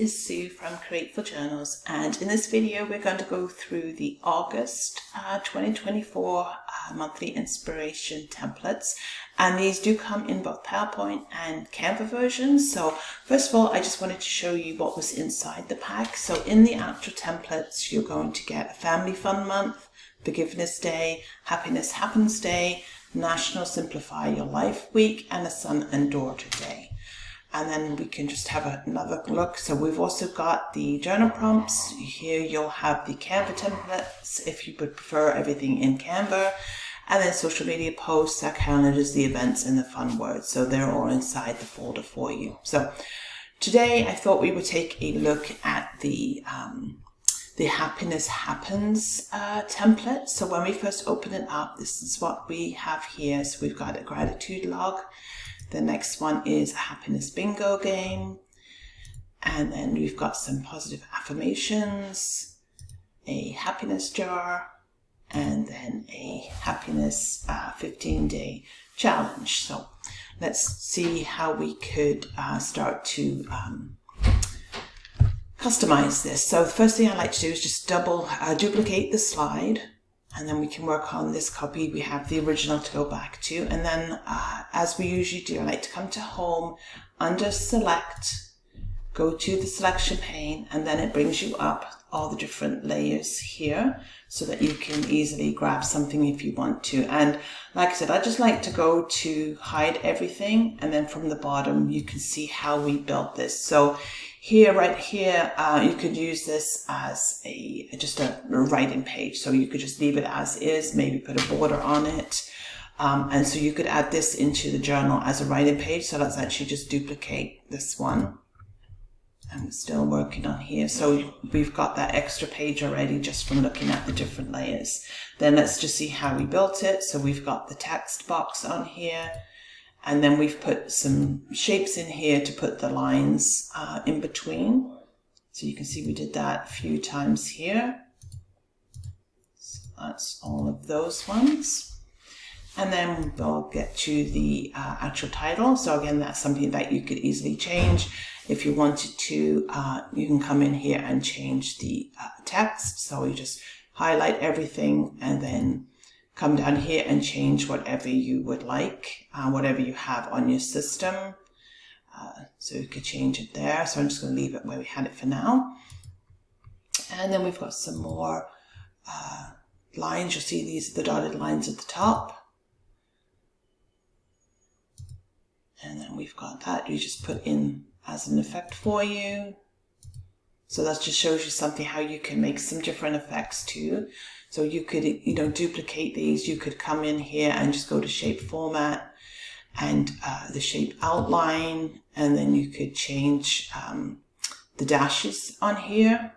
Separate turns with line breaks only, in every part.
is Sue from Createful Journals, and in this video we're going to go through the August 2024 monthly inspiration templates, and these do come in both PowerPoint and Canva versions. So first of all, I just wanted to show you what was inside the pack. So in the actual templates, you're going to get a Family Fun Month, Forgiveness Day, Happiness Happens Day, National Simplify Your Life Week, and a Son and Daughter Day. And then we can just have another look. So we've also got the journal prompts. Here you'll have the Canva templates if you would prefer everything in Canva. And then social media posts, our calendars, the events, and the fun words. So they're all inside the folder for you. So today I thought we would take a look at the Happiness Happens template. So when we first open it up, this is what we have here. So we've got a gratitude log. The next one is a happiness bingo game. And then we've got some positive affirmations, a happiness jar, and then a happiness 15-day challenge. So let's see how we could start to customize this. So the first thing I like to do is just duplicate the slide, and then we can work on this copy. We have the original to go back to, and then as we usually do, I like to come to Home, under Select, go to the selection pane, and then it brings you up all the different layers here so that you can easily grab something if you want to. And like I said, I just like to go to hide everything, and then from the bottom you can see how we built this. So here, right here, you could use this as just a writing page. So you could just leave it as is, maybe put a border on it. And so you could add this into the journal as a writing page. So let's actually just duplicate this one. And we're still working on here. So we've got that extra page already just from looking at the different layers. Then let's just see how we built it. So we've got the text box on here. And then we've put some shapes in here to put the lines in between. So you can see we did that a few times here. So that's all of those ones. And then we'll get to the actual title. So again, that's something that you could easily change. If you wanted to, you can come in here and change the text. So you just highlight everything and then come down here and change whatever you would like, whatever you have on your system. So you could change it there. So I'm just going to leave it where we had it for now. And then we've got some more lines. You'll see these are the dotted lines at the top. And then we've got that. You just put in as an effect for you. So that just shows you something how you can make some different effects too. So you could, duplicate these. You could come in here and just go to shape format and the shape outline, and then you could change the dashes on here.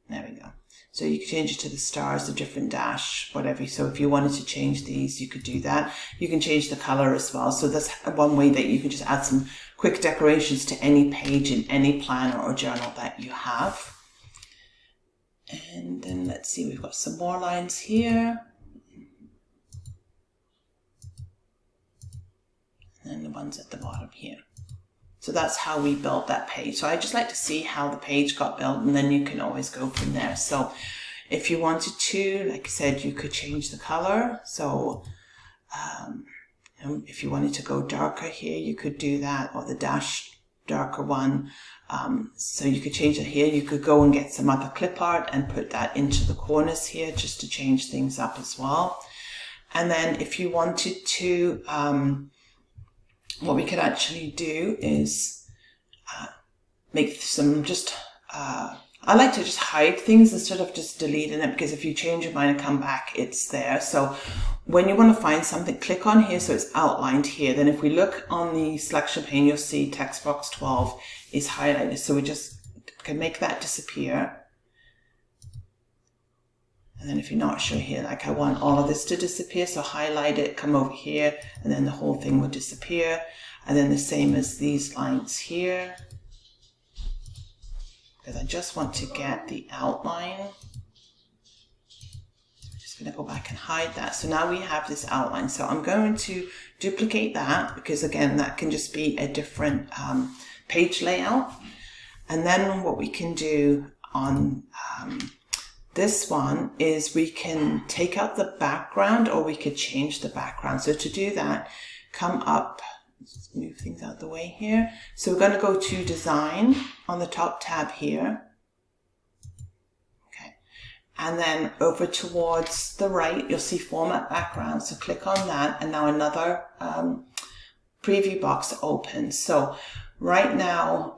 There we go. So you can change it to the stars, the different dash, whatever. So if you wanted to change these, you could do that. You can change the color as well. So that's one way that you can just add some quick decorations to any page in any planner or journal that you have. And then let's see, we've got some more lines here. And then the ones at the bottom here. So that's how we built that page. So I just like to see how the page got built, and then you can always go from there. So if you wanted to, like I said, you could change the color. So if you wanted to go darker here, you could do that, or the dash darker one. So you could change it here. You could go and get some other clip art and put that into the corners here just to change things up as well. And then if you wanted to, what we could actually do is make some I like to just hide things instead of just deleting it, because if you change your mind and come back, it's there. So when you want to find something, click on here so it's outlined here. Then if we look on the selection pane, you'll see text box 12 is highlighted. So we just can make that disappear. And then if you're not sure here, like I want all of this to disappear, so highlight it, come over here, and then the whole thing will disappear. And then the same as these lines here, because I just want to get the outline. I'm just going to go back and hide that. So now we have this outline. So I'm going to duplicate that, because again, that can just be a different page layout. And then what we can do on this one is we can take out the background, or we could change the background. So to do that, come up, let's move things out of the way here. So we're going to go to Design on the top tab here. Okay. And then over towards the right, you'll see Format Background. So click on that, and now another preview box opens. So right now,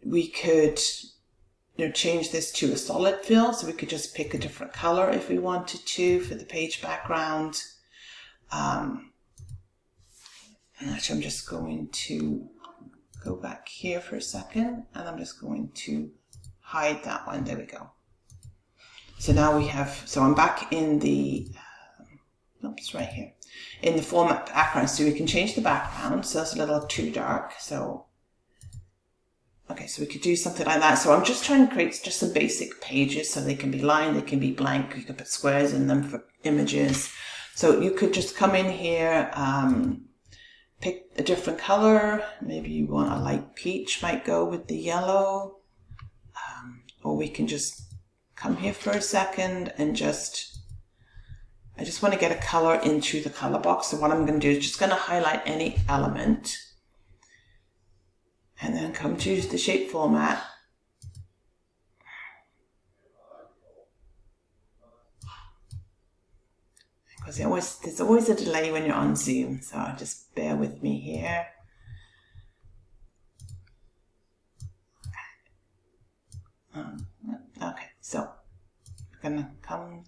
we could change this to a solid fill, so we could just pick a different color if we wanted to for the page background. And actually, I'm just going to go back here for a second, and I'm just going to hide that one. There we go. So now we have, so I'm back in the, oops, right here, in the format background. So we can change the background, so that's a little too dark. So okay, so we could do something like that. So I'm just trying to create just some basic pages, so they can be lined, they can be blank, you can put squares in them for images. So you could just come in here, pick a different color. Maybe you want a light peach, might go with the yellow. Or we can just come here for a second and I just want to get a color into the color box. So what I'm going to do is just going to highlight any element, and then come to the shape format. Because there's always a delay when you're on Zoom, so just bear with me here. Okay, so we're gonna come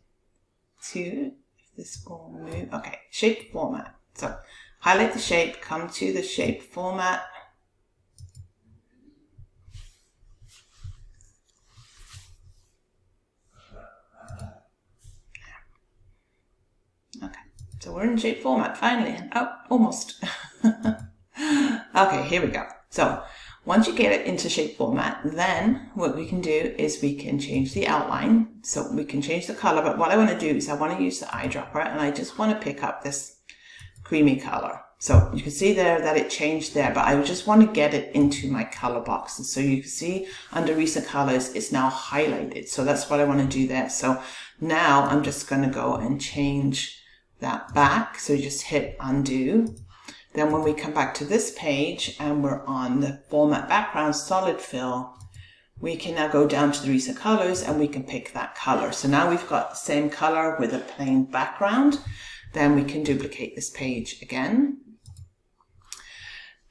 to, if this will move, okay, shape format. So highlight the shape, come to the shape format. Okay, so we're in shape format finally. Oh, almost. Okay, here we go. So once you get it into shape format, then what we can do is we can change the outline. So we can change the color, but what I want to do is I want to use the eyedropper, and I just want to pick up this creamy color. So you can see there that it changed there, but I just want to get it into my color boxes. So you can see under recent colors, it's now highlighted. So that's what I want to do there. So now I'm just going to go and change that back. So you just hit undo. Then when we come back to this page and we're on the format background solid fill, we can now go down to the recent colors and we can pick that color. So now we've got the same color with a plain background. Then we can duplicate this page again.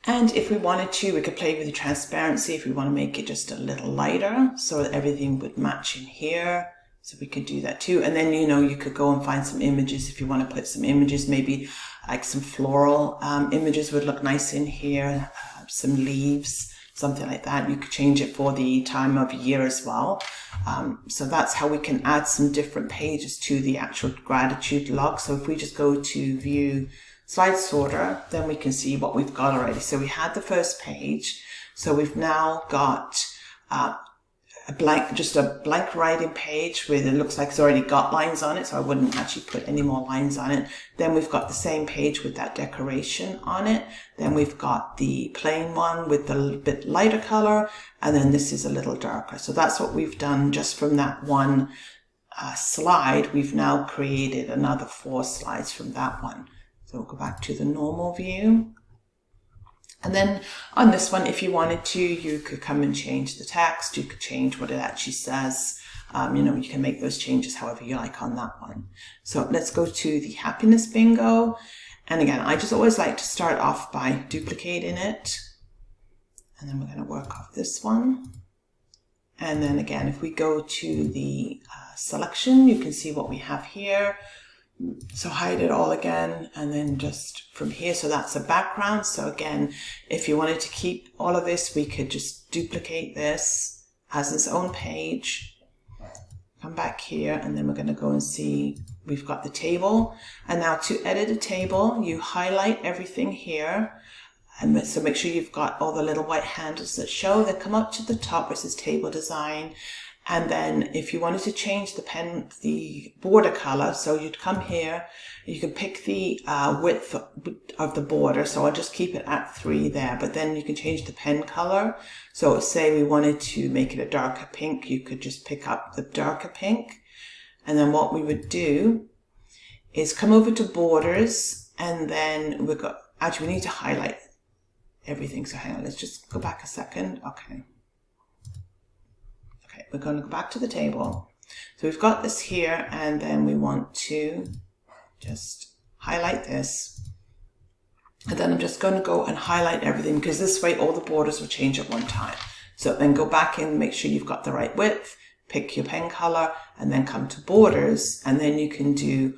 And if we wanted to, we could play with the transparency if we want to make it just a little lighter so that everything would match in here. So we could do that too. And then, you could go and find some images if you want to put some images, maybe like some floral images would look nice in here, some leaves, something like that. You could change it for the time of year as well. So that's how we can add some different pages to the actual gratitude log. So if we just go to view slide sorter, then we can see what we've got already. So we had the first page. So we've now got just a blank writing page where it looks like it's already got lines on it, so I wouldn't actually put any more lines on it. Then we've got the same page with that decoration on it. Then we've got the plain one with the bit lighter color, and then this is a little darker. So that's what we've done just from that one slide. We've now created another 4 slides from that one. So we'll go back to the normal view. And then on this one, if you wanted to, you could come and change the text. You could change what it actually says. You can make those changes however you like on that one. So let's go to the happiness bingo. And again, I just always like to start off by duplicating it. And then we're going to work off this one. And then again, if we go to the selection, you can see what we have here. So hide it all again, and then just from here, so that's a background. So again, if you wanted to keep all of this, we could just duplicate this as its own page. Come back here, and then we're going to go and see we've got the table. And now to edit a table, you highlight everything here. And so make sure you've got all the little white handles that show. Then come up to the top where it says table design. And then if you wanted to change the border color, so you'd come here, you can pick the width of the border. So I'll just keep it at 3 there, but then you can change the pen color. So say we wanted to make it a darker pink, you could just pick up the darker pink. And then what we would do is come over to borders, and then actually we need to highlight everything. So hang on, let's just go back a second. Okay, we're going to go back to the table. So we've got this here, and then we want to just highlight this. And then I'm just going to go and highlight everything, because this way all the borders will change at one time. So then go back and make sure you've got the right width, pick your pen color, and then come to borders, and then you can do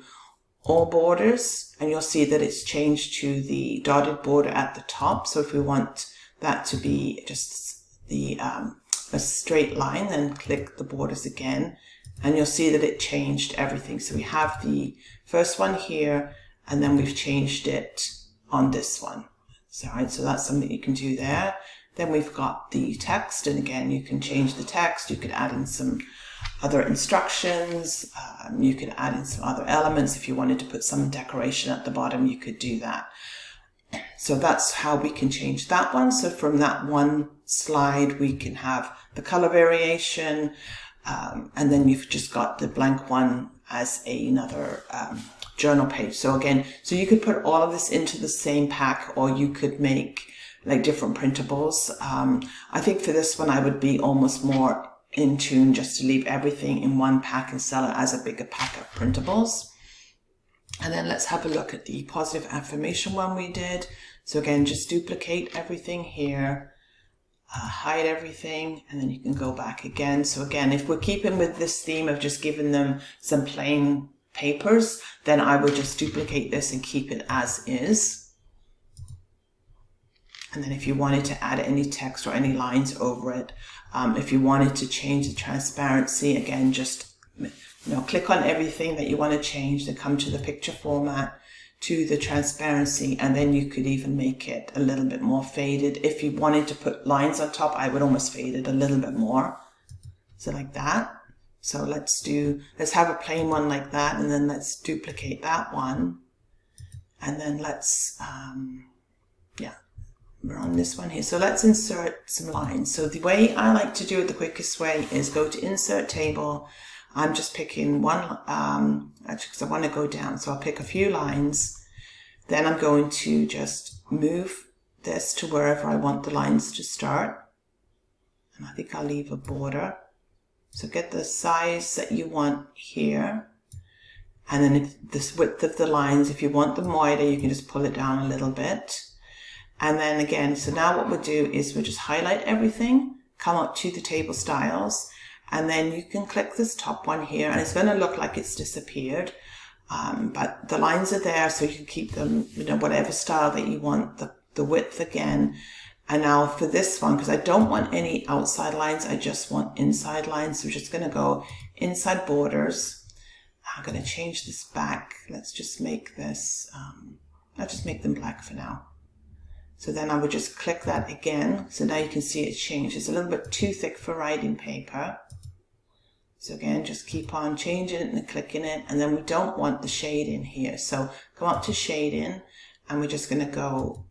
all borders, and you'll see that it's changed to the dotted border at the top. So if we want that to be just a straight line, then click the borders again, and you'll see that it changed everything. So we have the first one here, and then we've changed it on this one. So, so that's something you can do there. Then we've got the text, and again, you can change the text. You could add in some other instructions. You could add in some other elements. If you wanted to put some decoration at the bottom, you could do that. So that's how we can change that one. So from that one slide, we can have the color variation, and then you've just got the blank one as another journal page. So again, so you could put all of this into the same pack, or you could make like different printables. I think for this one, I would be almost more in tune just to leave everything in one pack and sell it as a bigger pack of printables. And then let's have a look at the positive affirmation one we did. So again, just duplicate everything here, hide everything, and then you can go back again. So again, if we're keeping with this theme of just giving them some plain papers, then I would just duplicate this and keep it as is. And then if you wanted to add any text or any lines over it, if you wanted to change the transparency, again, just click on everything that you want to change, then come to the picture format, to the transparency, and then you could even make it a little bit more faded. If you wanted to put lines on top, I would almost fade it a little bit more. So like that. So let's have a plain one like that, and then let's duplicate that one. And then let's, we're on this one here. So let's insert some lines. So the way I like to do it, the quickest way, is go to Insert Table. I'm just picking one, actually, because I want to go down. So I'll pick a few lines. Then I'm going to just move this to wherever I want the lines to start. And I think I'll leave a border. So get the size that you want here. And then if this width of the lines, if you want them wider, you can just pull it down a little bit. And then again, so now what we'll do is we'll just highlight everything, come up to the table styles, and then you can click this top one here, and it's going to look like it's disappeared. But the lines are there, so you can keep them, whatever style that you want, the width again. And now for this one, because I don't want any outside lines, I just want inside lines. So we're just going to go inside borders. I'm going to change this back. Let's just make this, I'll just make them black for now. So then I would just click that again. So now you can see it's changed. It's a little bit too thick for writing paper. So again, just keep on changing it and clicking it. And then we don't want the shade in here. So come up to shading, and we're just going to go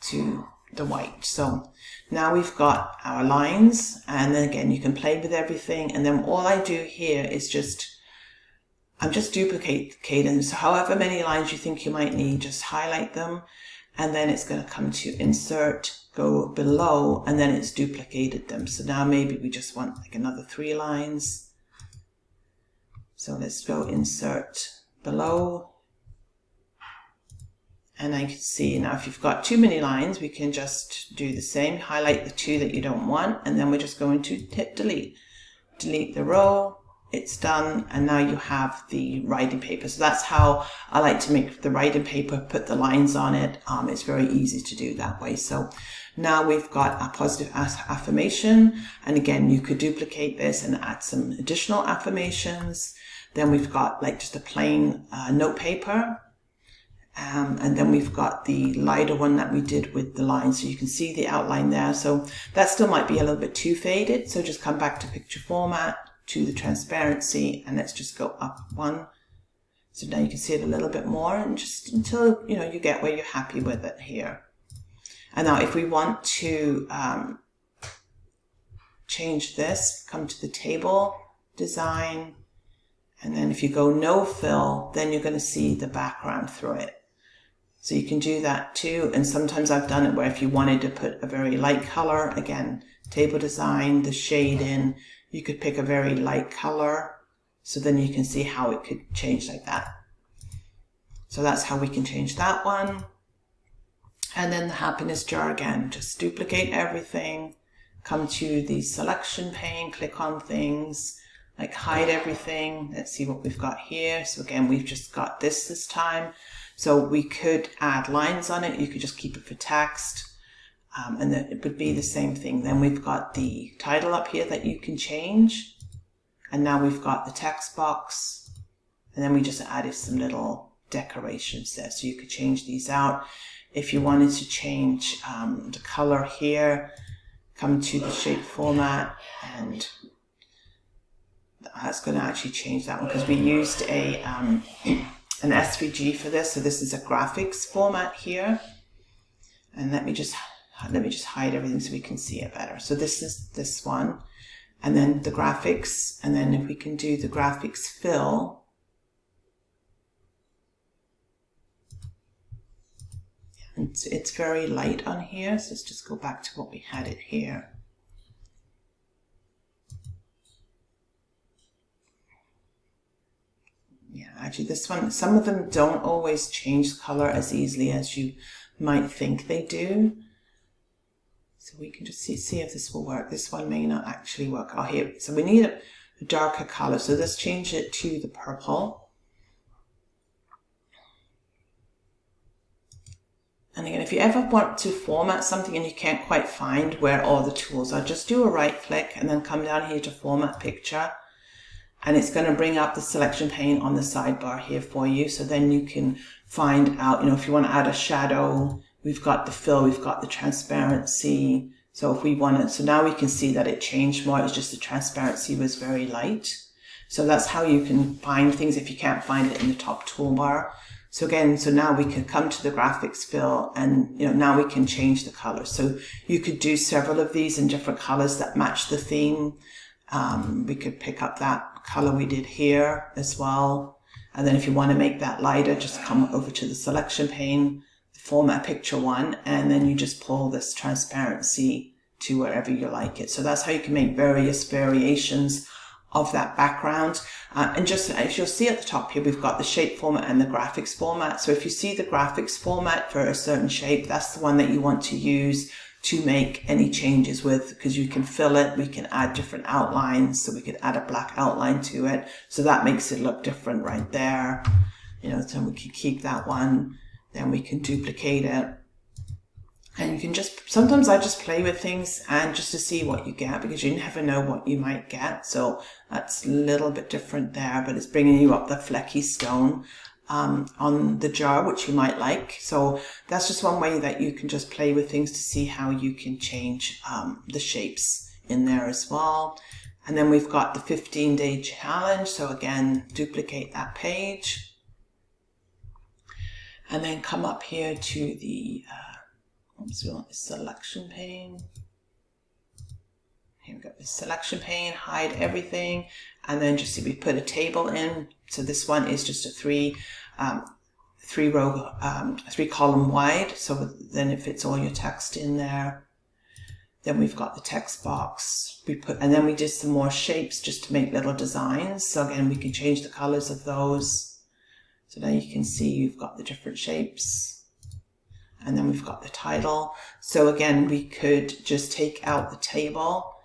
to the white. So now we've got our lines, and then again, you can play with everything. And then all I do here is I'm just duplicating. So however many lines you think you might need, just highlight them. And then it's going to come to insert, go below, and then it's duplicated them. So now maybe we just want like another 3 lines. So let's go insert below. And I can see now if you've got too many lines, we can just do the same, highlight the 2 that you don't want, and then we're just going to hit delete. Delete the row. It's done, and now you have the writing paper. So that's how I like to make the writing paper, put the lines on it. It's very easy to do that way. So now we've got a positive affirmation, and again, you could duplicate this and add some additional affirmations. Then we've got like just a plain note paper, and then we've got the lighter one that we did with the lines. So you can see the outline there. So that still might be a little bit too faded. So just come back to picture format, to the transparency, and let's just go up one. So now you can see it a little bit more, and just until you get where you're happy with it here. And now if we want to change this, come to the table, design, and then if you go no fill, then you're going to see the background through it. So you can do that too. And sometimes I've done it where if you wanted to put a very light color, again, table design, the shade in, you could pick a very light color. So then you can see how it could change like that. So that's how we can change that one. And then the happiness jar again, just duplicate everything, come to the selection pane, click on things, like hide everything. Let's see what we've got here. So again, we've just got this time. So we could add lines on it. You could just keep it for text. And then it would be the same thing. Then we've got the title up here that you can change. And now we've got the text box. And then we just added some little decorations there. So you could change these out. If you wanted to change the color here, come to the shape format, and that's going to actually change that one because we used an SVG for this. So this is a graphics format here. And let me just hide everything so we can see it better. So this is this one, and then the graphics, and then if we can do the graphics fill. And it's very light on here, so let's just go back to what we had it here. Yeah, actually this one, some of them don't always change color as easily as you might think they do. So we can just see if this will work. This one may not actually work. Oh, here. So we need a darker color. So let's change it to the purple. And again, if you ever want to format something and you can't quite find where all the tools are, just do a right click and then come down here to format picture. And it's going to bring up the selection pane on the sidebar here for you. So then you can find out, if you want to add a shadow, we've got the fill, we've got the transparency. So if we want it, so now we can see that it changed more. It's just the transparency was very light. So that's how you can find things if you can't find it in the top toolbar. So again, so now we can come to the graphics fill, and now we can change the color. So you could do several of these in different colors that match the theme. We could pick up that color we did here as well. And then if you want to make that lighter, just come over to the selection pane, format picture one, and then you just pull this transparency to wherever you like it. So that's how you can make various variations of that background. And just as you'll see at the top here, we've got the shape format and the graphics format. So if you see the graphics format for a certain shape, that's the one that you want to use to make any changes with, because you can fill it, we can add different outlines, so we could add a black outline to it. So that makes it look different right there. So we can keep that one, then we can duplicate it. And you can sometimes I just play with things and just to see what you get, because you never know what you might get. So that's a little bit different there, but it's bringing you up the flecky stone on the jar, which you might like. So that's just one way that you can just play with things to see how you can change the shapes in there as well. And then we've got the 15-day challenge. So again, duplicate that page. And then come up here to the we want the selection pane. Here we go, the selection pane, hide everything, and then just see we put a table in. So this one is just a three column wide. So then it fits all your text in there. Then we've got the text box. And then we did some more shapes just to make little designs. So again, we can change the colors of those. So now you can see you've got the different shapes. And then we've got the title. So again, we could just take out the table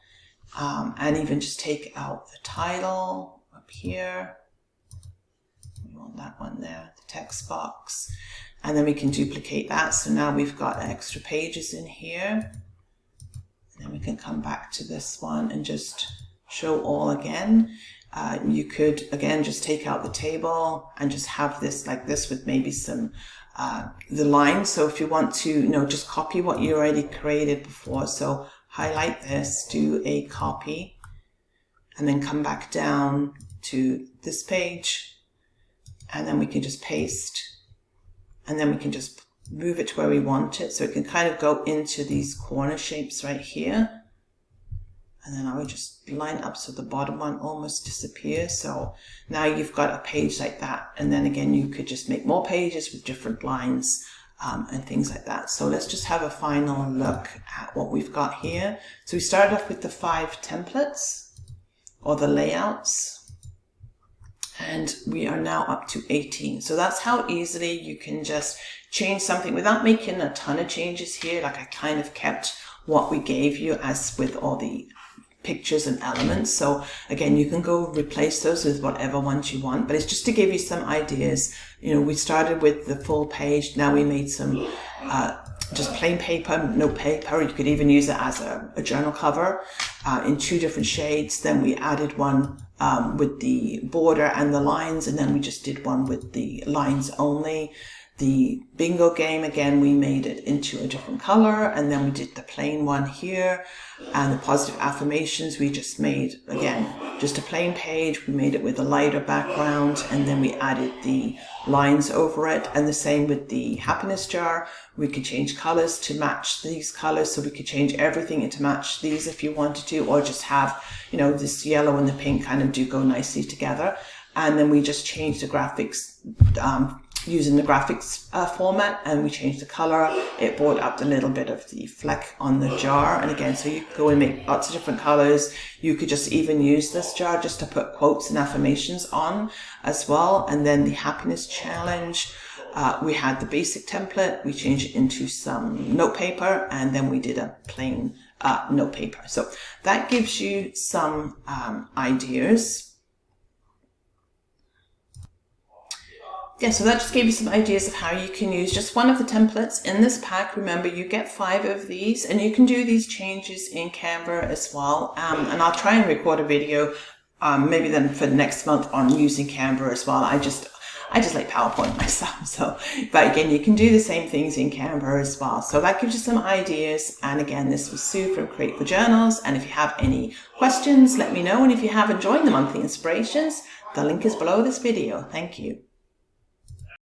and even just take out the title up here. We want that one there, the text box. And then we can duplicate that. So now we've got extra pages in here. And then we can come back to this one and just show all again. You could, again, just take out the table and just have this like this with maybe some the line. So if you want to, just copy what you already created before. So highlight this, do a copy, and then come back down to this page, and then we can just paste, and then we can just move it to where we want it. So it can kind of go into these corner shapes right here. And then I would just line up so the bottom one almost disappears. So now you've got a page like that. And then again, you could just make more pages with different lines and things like that. So let's just have a final look at what we've got here. So we started off with the 5 templates or the layouts, and we are now up to 18. So that's how easily you can just change something without making a ton of changes here. Like I kind of kept what we gave you as with all the pictures and elements. So again, you can go replace those with whatever ones you want, but it's just to give you some ideas. You know, we started with the full page. Now we made some just plain paper, note paper. You could even use it as a journal cover in 2 different shades. Then we added one with the border and the lines, and then we just did one with the lines only. The bingo game, again, we made it into a different color, and then we did the plain one here. And the positive affirmations, we just made, again, just a plain page. We made it with a lighter background, and then we added the lines over it. And the same with the happiness jar. We could change colors to match these colors, so we could change everything to match these if you wanted to, or just have, you know, this yellow and the pink kind of do go nicely together. And then we just changed the graphics using the graphics format, and we changed the color. It brought up a little bit of the fleck on the jar. And again, so you could go and make lots of different colors. You could just even use this jar just to put quotes and affirmations on as well. And then the happiness challenge, we had the basic template. We changed it into some note paper, and then we did a plain note paper. So that gives you some ideas. Yeah, so that just gave you some ideas of how you can use just one of the templates in this pack. Remember, you get 5 of these, and you can do these changes in Canva as well. And I'll try and record a video, maybe then for next month on using Canva as well. I just like PowerPoint myself. So, but again, you can do the same things in Canva as well. So that gives you some ideas. And again, this was Sue from Createful Journals. And if you have any questions, let me know. And if you haven't joined the monthly inspirations, the link is below this video. Thank you.